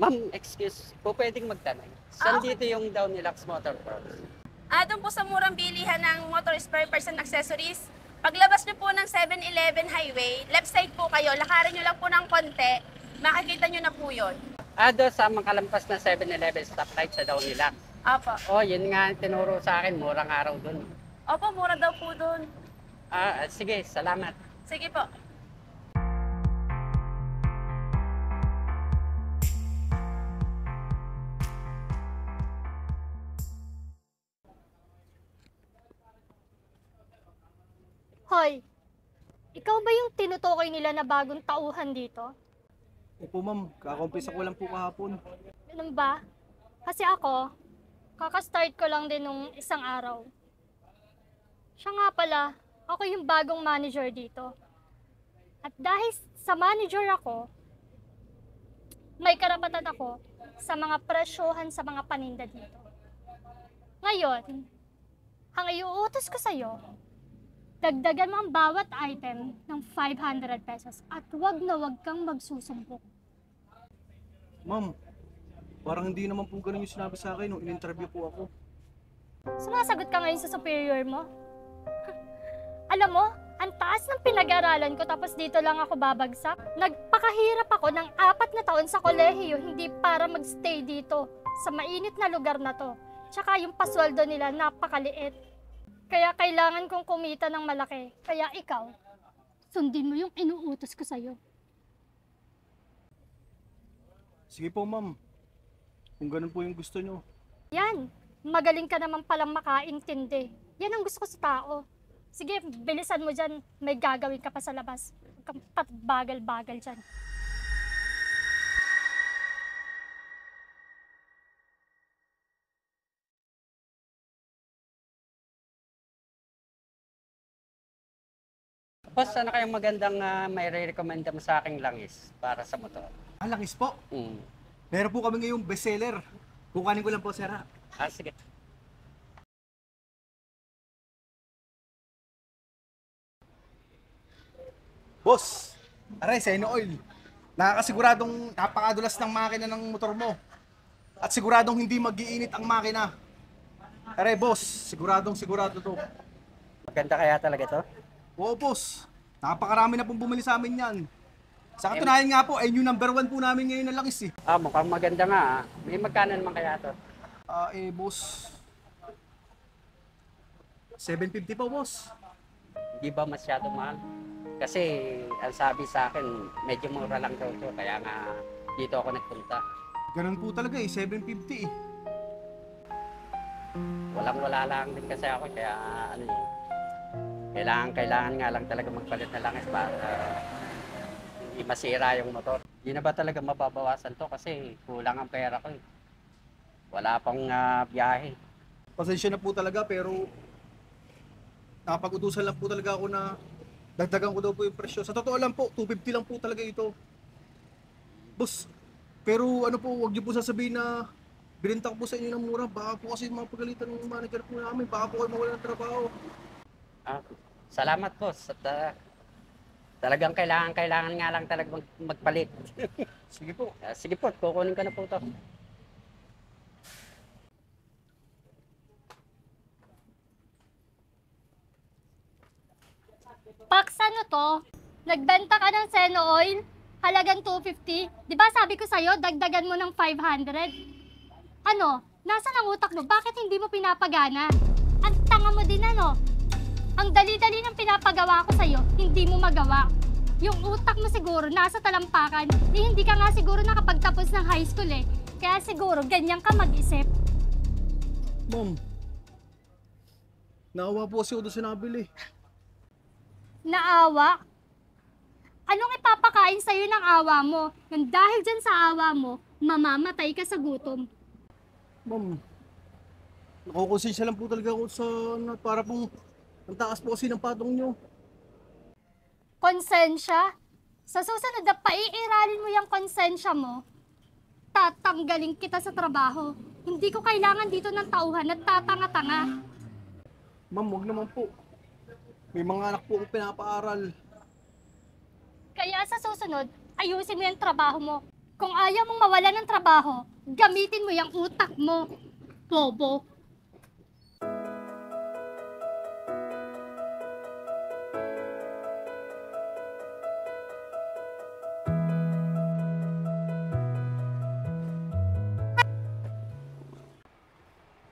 Ma'am, excuse po, pwedeng magtanong. Saan Okay. dito yung Down Deluxe Motor Parts? Doon po sa murang bilihan ng motor spare parts and accessories. Paglabas niyo po ng 7-Eleven highway, left side po kayo, lakarin niyo lang po ng konti, makikita niyo na po yun. Doon sa makalampas na 7-Eleven stoplight sa Down Deluxe. Opo. Yun nga ang tinuro sa akin, murang araw dun. Opo, mura daw po doon. Sige, salamat. Sige po. Hoy, ikaw ba yung tinutukoy nila na bagong tauhan dito? Opo ma'am, kakakumpisa ko lang po kahapon. Ganun ba? Kasi ako, kakastart ko lang din nung isang araw. Siya nga pala, ako yung bagong manager dito. At dahil sa manager ako, may karapatan ako sa mga presyohan sa mga paninda dito. Ngayon, ang iuutos ko sa'yo, dagdagan mo ang bawat item ng 500 pesos at wag na wag kang magsusumbok. Ma'am, parang hindi naman po ganun yung sinabi sa akin nung in-interview po ako. Sumasagot ka ngayon sa superior mo? Alam mo, ang taas ng pinag-aralan ko tapos dito lang ako babagsak. Nagpakahirap ako ng 4 na taon sa kolehiyo hindi para magstay dito sa mainit na lugar na to. Tsaka yung pasweldo nila napakaliit. Kaya kailangan kong kumita ng malaki. Kaya ikaw, sundin mo yung inuutos ko sa'yo. Sige po ma'am, kung ganun po yung gusto nyo. Yan, magaling ka naman palang makaintindi. Yan ang gusto ko sa tao. Sige, bilisan mo dyan. May gagawin ka pa sa labas. Huwag kang patbagal-bagal dyan. Boss, ano kayang magandang may re-recommenda mo sa aking langis para sa motor? Langis po. Mm. Meron po kami ngayong bestseller. Kukanin ko lang po sir ha. Sige. Boss, aray, Seno Oil. Nakakasiguradong napakadulas ng makina ng motor mo. At siguradong hindi mag-iinit ang makina. Aray boss, sigurado to. Maganda kaya talaga to? Oo boss, napakarami na pong bumili sa amin yan. Sa katunayan nga po, ay yung number 1 po namin ngayon na langis eh. Mukhang maganda nga. May magkano naman kaya to? Boss, 750 po boss. Hindi ba masyado mahal? Kasi ang sabi sa akin, medyo mura lang daw to. Kaya nga dito ako nagpunta. Ganun po talaga eh, 750 eh. Walang-wala lang din kasi ako. Kaya kailangan nga lang talaga magpalit na langis para hindi masira yung motor. Hindi na ba talaga mababawasan to kasi kulang ang pera ko eh. Wala pang biyahe. Pasensya na po talaga pero nakapag-utusan lang po talaga ako na dagdagan ko daw po yung presyo. Sa totoo lang po, 250 lang po talaga ito. Boss, pero ano po, wag niyo po sasabihin na binenta ko po sa inyo ng mura. Baka po kasi mapagalitan ng manager po namin. Baka po kayo mawalan ng trabaho. Salamat boss. At talagang kailangan nga lang talaga magpalit. Sige po. Sige po, kukunin ko na po to. Pax, ano to? Nagbenta ka ng Seno Oil? Halagang 250? Di ba sabi ko sa'yo, dagdagan mo ng 500? Ano? Nasaan ang utak mo? Bakit hindi mo pinapagana? Ang tanga mo din ano? Ang dali-dali ng pinapagawa ko sa'yo, hindi mo magawa. Yung utak mo siguro nasa talampakan, hindi ka nga siguro nakapagtapos ng high school eh. Kaya siguro ganyan ka mag-isip. Ma'am, naawa po kasi ako doon sa nabili. Naawa? Anong ipapakain sa'yo ng awa mo? Nang dahil dyan sa awa mo, mamamatay ka sa gutom. Ma'am, nakukonsensya lang po talaga ako sa para pong ang taas po kasi ng patong nyo. Konsensya? Sa susunod na paiiralin mo yung konsensya mo, tatanggalin kita sa trabaho. Hindi ko kailangan dito ng tauhan at tatanga-tanga. Ma'am, wag naman po. May mga anak po akong pinapaaral. Kaya sa susunod, ayusin mo yung trabaho mo. Kung ayaw mong mawala ng trabaho, gamitin mo yung utak mo. Bobo.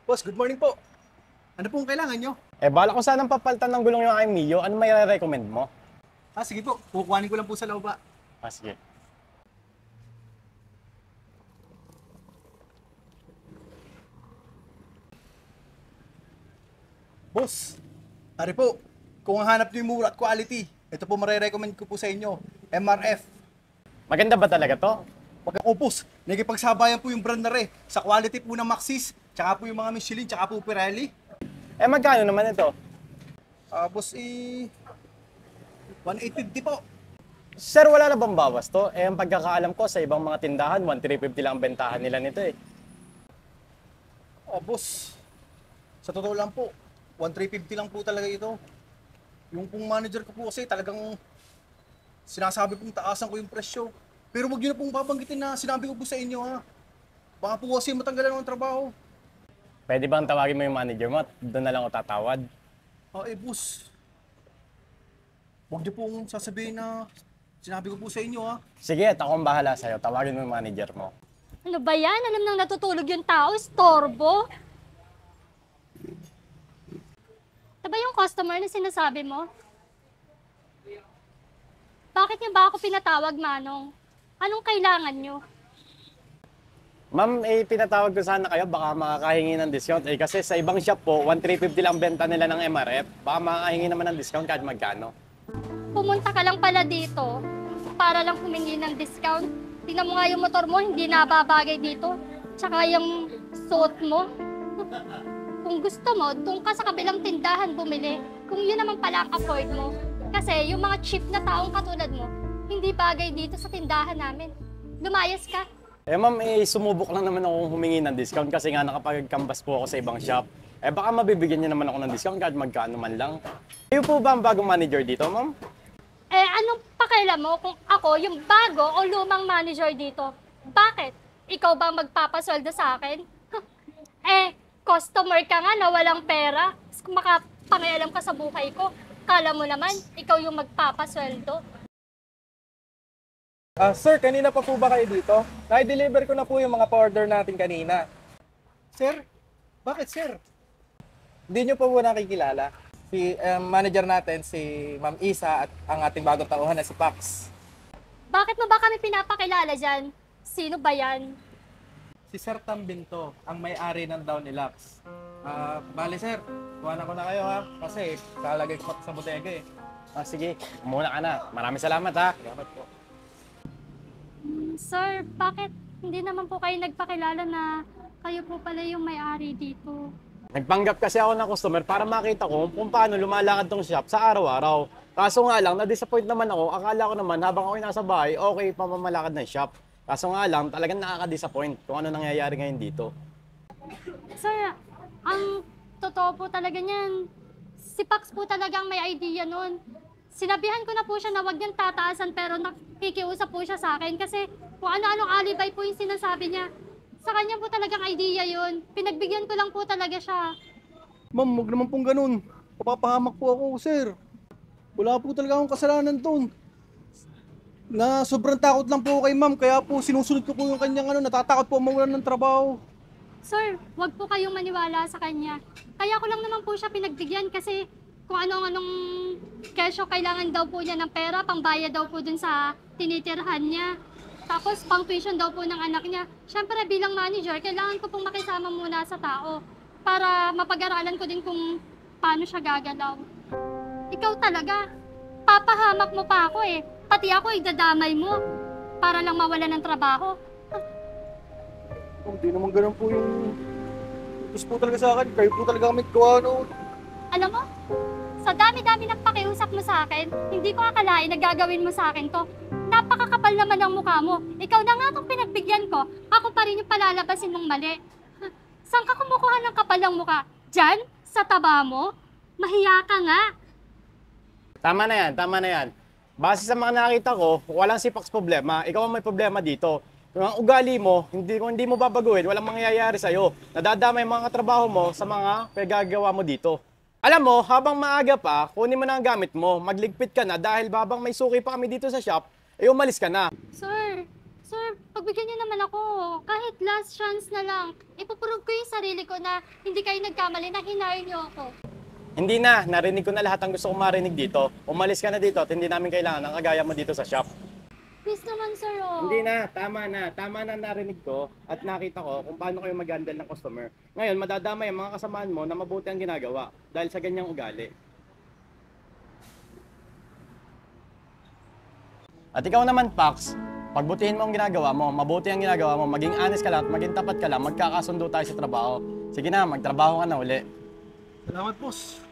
Boss, good morning po. Ano pong kailangan nyo? Bala ko sanang papalitan ng gulong yung aking Mio. Ano may recommend mo? Sige po, kukuhanin ko lang po sa loob. Sige. Boss, ari po, kung hanap nyo yung mura at quality, ito po marirecommend ko po sa inyo, MRF. Maganda ba talaga to? Pag ako, boss, nagipagsabayan po yung brand na sa quality po ng Maxis, tsaka po yung mga Michelin, tsaka po Pirelli. Magkano naman ito? Boss, 1,850 po. Sir, wala na bang bawas to? Ang pagkakaalam ko sa ibang mga tindahan, 1,350 lang ang bentahan nila nito eh. Boss, sa totoo lang po, 1,350 lang po talaga ito. Yung pong manager ko po kasi talagang sinasabi pong taasan ko yung presyo. Pero wag niyo na pong babanggitin na sinabi ko po sa inyo ha. Baka po kasi matanggalan ng trabaho. Pwede bang tawagin mo yung manager mo at doon na lang ako tatawad? Boss. Wag niyo pong sasabihin na sinabi ko po sa inyo ha. Sige, at ako ang bahala sa'yo. Tawagin mo yung manager mo. Ano ba yan? Alam nang natutulog yung tao, istorbo. Ito ba yung customer na sinasabi mo? Bakit niyo ba ako pinatawag, Manong? Anong kailangan niyo? Ma'am, pinatawag ko sana kayo. Baka makakahingi ng discount. Kasi sa ibang shop po, 1,350 lang benta nila ng MRF. Baka makakahingi naman ng discount kahit magkano. Pumunta ka lang pala dito para lang humingi ng discount. Tingnan mo nga yung motor mo, hindi nababagay dito. Tsaka yung suot mo. Kung gusto mo, doon ka sa kabilang tindahan bumili. Kung yun naman pala ang afford mo. Kasi yung mga cheap na taong katulad mo, hindi bagay dito sa tindahan namin. Lumayas ka. Ma'am, sumubok lang naman akong humingi ng discount kasi nga nakapag-canvas po ako sa ibang shop. Baka mabibigyan niyo naman ako ng discount kahit magkano man lang. Kayo po ba ang bagong manager dito, ma'am? Anong pakialam mo kung ako yung bago o lumang manager dito? Bakit? Ikaw ba magpapasweldo sa akin? Customer ka nga na walang pera. Kung makapangialam ka sa buhay ko, kala mo naman, ikaw yung magpapasweldo. Sir, kanina pa po ba kayo dito? Na-deliver ko na po yung mga pa-order natin kanina. Sir, bakit sir? Hindi nyo pa po nakikilala. Si manager natin, si Ma'am Isa at ang ating bagong tauhan na si Pax. Bakit mo ba kami pinapakilala dyan? Sino ba yan? Si Sir Tambinto, ang may-ari ng Down Deluxe. Bale sir, kuhanan ko na kayo ha, kasi kalagay ko sa bodega eh. Sige, muna ka na. Maraming salamat ha. Salamat po. Sir, bakit hindi naman po kayo nagpakilala na kayo po pala yung may-ari dito? Nagpanggap kasi ako ng customer para makita ko kung paano lumalakad tong shop sa araw-araw. Kaso nga lang, na-disappoint naman ako. Akala ko naman habang ako'y nasa bahay, okay pa mamalakad ng shop. Kaso nga lang, talagang nakaka-disappoint kung ano nangyayari ngayon dito. Sir, ang totoo po talaga niyan, si Pax po talagang may idea nun. Sinabihan ko na po siya na wag niyang tataasan pero nakikiusap po siya sa akin kasi kung ano-anong alibay po yung sinasabi niya. Sa kanya po talagang idea yun. Pinagbigyan ko lang po talaga siya. Ma'am, wag naman pong ganun. Papahamak po ako, sir. Wala po talaga akong kasalanan doon. Na sobrang takot lang po kay ma'am, kaya po sinusunod ko po yung kanyang natatakot po mawalan ng trabaho. Sir, wag po kayong maniwala sa kanya. Kaya ko lang naman po siya pinagbigyan kasi kung anong kesyo kailangan daw po niya ng pera, pangbayad daw po dun sa tinitirhan niya. Tapos pang tuition daw po ng anak niya. Siyempre bilang manager, kailangan ko pong makisama muna sa tao para mapag-aralan ko din kung paano siya gagalaw. Ikaw talaga, papahamak mo pa ako eh. Pati ako idadamay mo para lang mawala ng trabaho. Hindi naman ganun po yung gusto po talaga sa akin. Kayo po talaga kami gawa noon. Alam mo, sa dami-dami ng pakiusap mo sa akin, hindi ko akalain na gagawin mo sa akin to. Napakakapal naman ang mukha mo. Ikaw na nga itong pinagbigyan ko, ako pa rin yung palalabasin mong mali. Saan ka kumukuha ng kapal ng mukha? Diyan? Sa taba mo? Mahiya ka nga. Tama na yan, tama na yan. Base sa mga nakita ko, walang si Pax problema. Ikaw ang may problema dito. Kung ang ugali mo, kung hindi mo babaguhin, walang mangyayari sa'yo. Nadadamay yung mga katrabaho mo sa mga pagagawa mo dito. Alam mo, habang maaga pa, kunin mo na ang gamit mo, magligpit ka na dahil babang may suki pa kami dito sa shop, umalis ka na. Sir, pagbigyan niyo naman ako. Kahit last chance na lang. Ipuprove ko yung sarili ko na hindi kayo nagkamali na hinire niyo ako. Hindi na, narinig ko na lahat ang gusto kong marinig dito. Umalis ka na dito at hindi namin kailangan ang kagaya mo dito sa shop. Please naman, sir, oh. Hindi na, tama na narinig ko at nakita ko kung paano kayo mag-handle ng customer. Ngayon, madadamay ang mga kasamaan mo na mabuti ang ginagawa dahil sa ganyang ugali. At ikaw naman, Pax, pagbutihin mo ang ginagawa mo, mabuti ang ginagawa mo, maging honest ka lang at maging tapat ka lang, magkakasundo tayo sa trabaho. Sige na, magtrabaho ka na uli. Salamat, boss.